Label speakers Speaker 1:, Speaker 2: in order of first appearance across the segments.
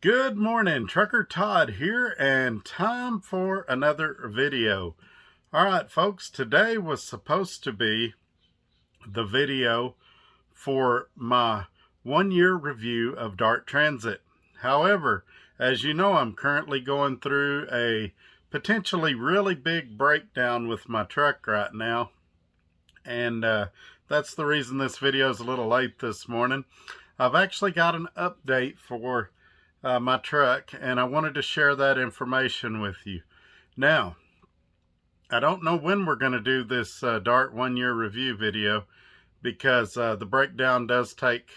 Speaker 1: Good morning, Trucker Todd here, and time for another video. All right, folks, today was supposed to be the video for my 1-year review of Dart Transit. However, as you know, I'm currently going through a potentially really big breakdown with my truck right now, and that's the reason this video is a little late this morning. I've actually got an update for my truck, and I wanted to share that information with you. Now, I don't know when we're going to do this Dart 1-year review video, because the breakdown does take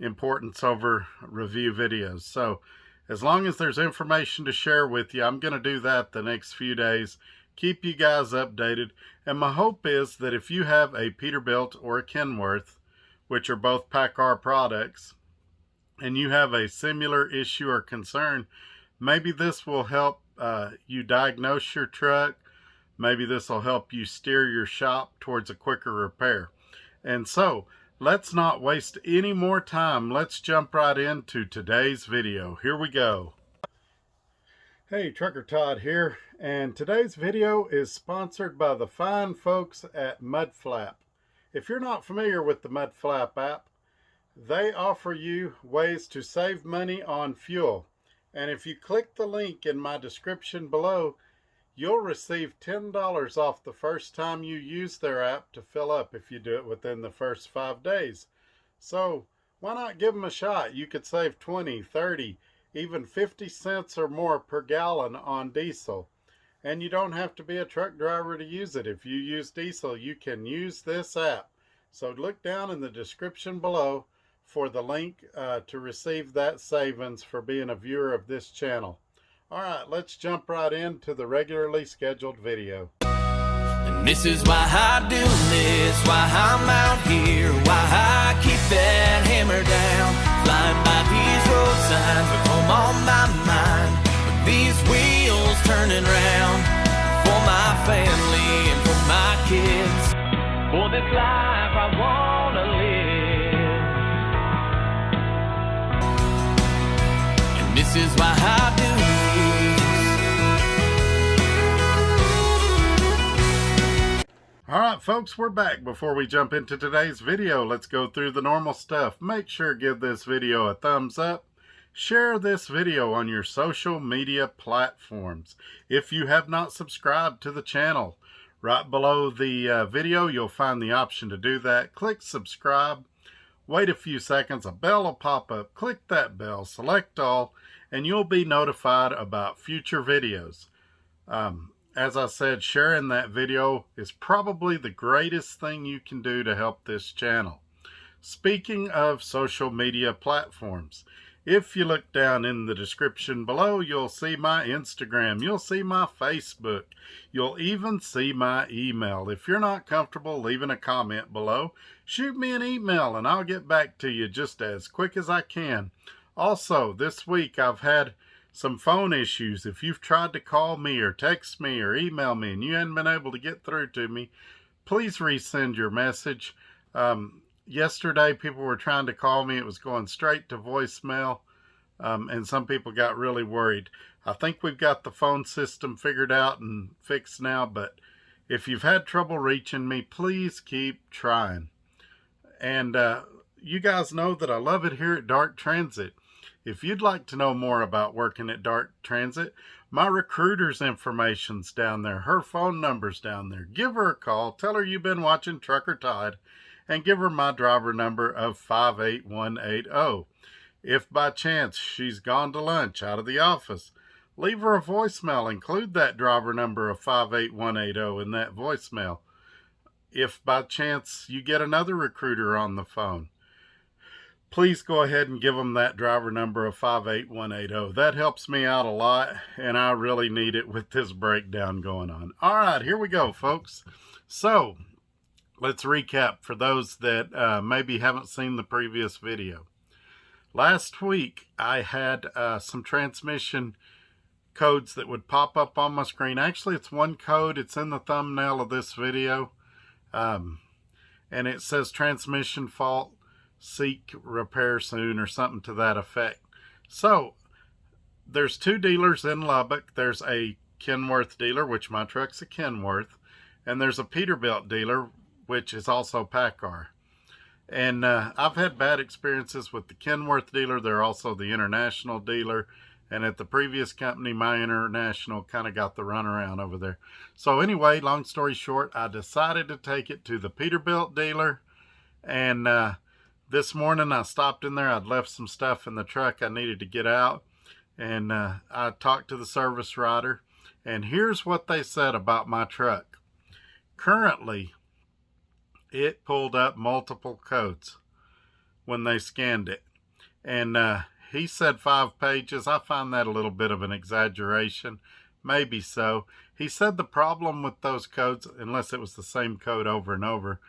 Speaker 1: importance over review videos. So as long as there's information to share with you, I'm going to do that the next few days, keep you guys updated. And my hope is that if you have a Peterbilt or a Kenworth, which are both PACCAR products, and you have a similar issue or concern, maybe this will help you diagnose your truck. Maybe this will help you steer your shop towards a quicker repair. And so, let's not waste any more time. Let's jump right into today's video. Here we go. Hey, Trucker Todd here, and today's video is sponsored by the fine folks at Mudflap. If you're not familiar with the Mudflap app, they offer you ways to save money on fuel. And if you click the link in my description below, you'll receive $10 off the first time you use their app to fill up, if you do it within the first 5 days. So why not give them a shot? You could save 20, 30, even 50 cents or more per gallon on diesel. And you don't have to be a truck driver to use it. If you use diesel, you can use this app. So look down in the description below for the link to receive that savings for being a viewer of this channel. All right, let's jump right into the regularly scheduled video.
Speaker 2: And this is why I do this, why I'm out here, why I keep that hammer down, flying by these road signs with home on my mind, with these wheels turning round, for my family and for my kids, for this life I wanna live. This is why I do this.
Speaker 1: All right, folks, we're back. Before we jump into today's video, let's go through the normal stuff. Make sure to give this video a thumbs up. Share this video on your social media platforms. If you have not subscribed to the channel, right below the video, you'll find the option to do that. Click subscribe. Wait a few seconds, a bell will pop up. Click that bell, select all, and you'll be notified about future videos. As I said, sharing that video is probably the greatest thing you can do to help this channel. Speaking of social media platforms, if you look down in the description below, you'll see my Instagram, you'll see my Facebook, you'll even see my email. If you're not comfortable leaving a comment below, shoot me an email and I'll get back to you just as quick as I can. Also, this week I've had some phone issues. If you've tried to call me or text me or email me and you haven't been able to get through to me, please resend your message. Yesterday, people were trying to call me. It was going straight to voicemail, and some people got really worried. I think we've got the phone system figured out and fixed now, but if you've had trouble reaching me, please keep trying. And you guys know that I love it here at Dart Transit. If you'd like to know more about working at Dart Transit, my recruiter's information's down there. Her phone number's down there. Give her a call. Tell her you've been watching Trucker Todd, and give her my driver number of 58180. If by chance she's gone to lunch out of the office, leave her a voicemail. Include that driver number of 58180 in that voicemail. If by chance you get another recruiter on the phone, please go ahead and give them that driver number of 58180. That helps me out a lot, and I really need it with this breakdown going on. All right, here we go, folks. So let's recap for those that maybe haven't seen the previous video. Last week, I had some transmission codes that would pop up on my screen. Actually, it's one code. It's in the thumbnail of this video. And it says transmission fault, seek repair soon, or something to that effect. So there's two dealers in Lubbock. There's a Kenworth dealer, which my truck's a Kenworth, and there's a Peterbilt dealer, which is also PACCAR. And I've had bad experiences with the Kenworth dealer. They're also the international dealer. And at the previous company, my international kind of got the runaround over there. So anyway, long story short, I decided to take it to the Peterbilt dealer. And this morning I stopped in there. I'd left some stuff in the truck I needed to get out. And I talked to the service writer. And here's what they said about my truck. Currently, it pulled up multiple codes when they scanned it. And he said 5 pages. I find that a little bit of an exaggeration. Maybe so. He said the problem with those codes, unless it was the same code over and over,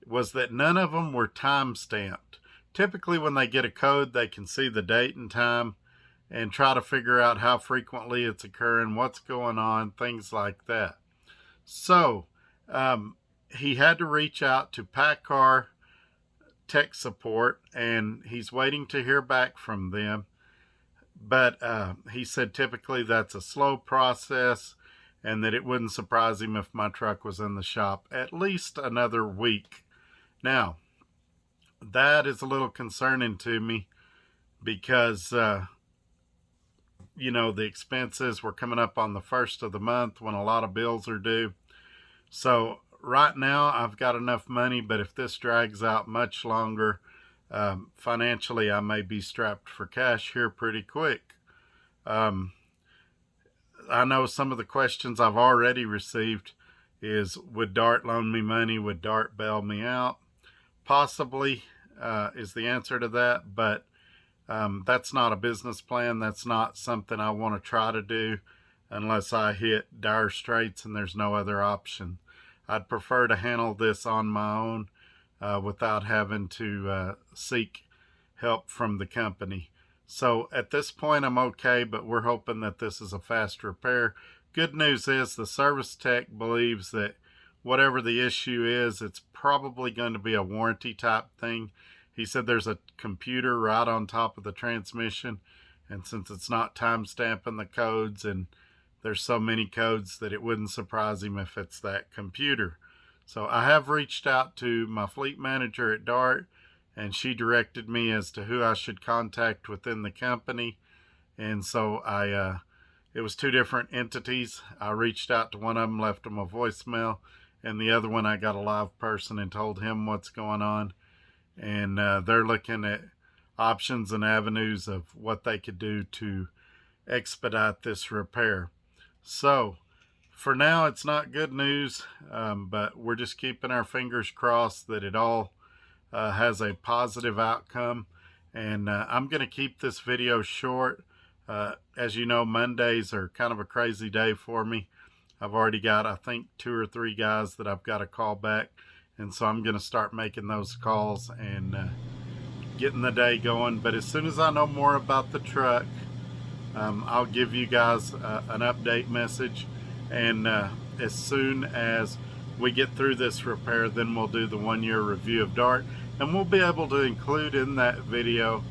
Speaker 1: was that none of them were time stamped. Typically when they get a code, they can see the date and time and try to figure out how frequently it's occurring, what's going on, things like that. So he had to reach out to PACCAR tech support, and he's waiting to hear back from them. But he said typically that's a slow process, and that it wouldn't surprise him if my truck was in the shop at least another week. Now, that is a little concerning to me because, you know, the expenses were coming up on the 1st of the month when a lot of bills are due. So right now I've got enough money, but if this drags out much longer, financially I may be strapped for cash here pretty quick. I know some of the questions I've already received is, would Dart loan me money? Would Dart bail me out? Possibly is the answer to that, but that's not a business plan. That's not something I want to try to do unless I hit dire straits and there's no other option. I'd prefer to handle this on my own without having to seek help from the company. So at this point I'm okay, but we're hoping that this is a fast repair. Good news is the service tech believes that whatever the issue is, it's probably going to be a warranty type thing. He said there's a computer right on top of the transmission, and since it's not time stamping the codes and there's so many codes, that it wouldn't surprise him if it's that computer. So I have reached out to my fleet manager at Dart, and she directed me as to who I should contact within the company. And so it was 2 different entities. I reached out to one of them, left them a voicemail, and the other one I got a live person and told him what's going on. And they're looking at options and avenues of what they could do to expedite this repair. So for now it's not good news, but we're just keeping our fingers crossed that it all has a positive outcome. And I'm going to keep this video short. As you know, Mondays are kind of a crazy day for me. I've already got, I think, 2 or 3 guys that I've got to call back, and so I'm going to start making those calls and getting the day going. But as soon as I know more about the truck, I'll give you guys an update message, and as soon as we get through this repair, then we'll do the 1-year review of Dart, and we'll be able to include in that video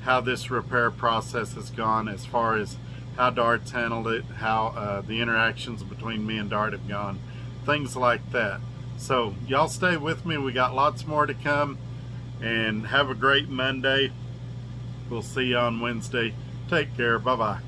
Speaker 1: how this repair process has gone, as far as how Dart's handled it, how the interactions between me and Dart have gone, things like that. So y'all stay with me. We got lots more to come, and have a great Monday. We'll see you on Wednesday. Take care. Bye-bye.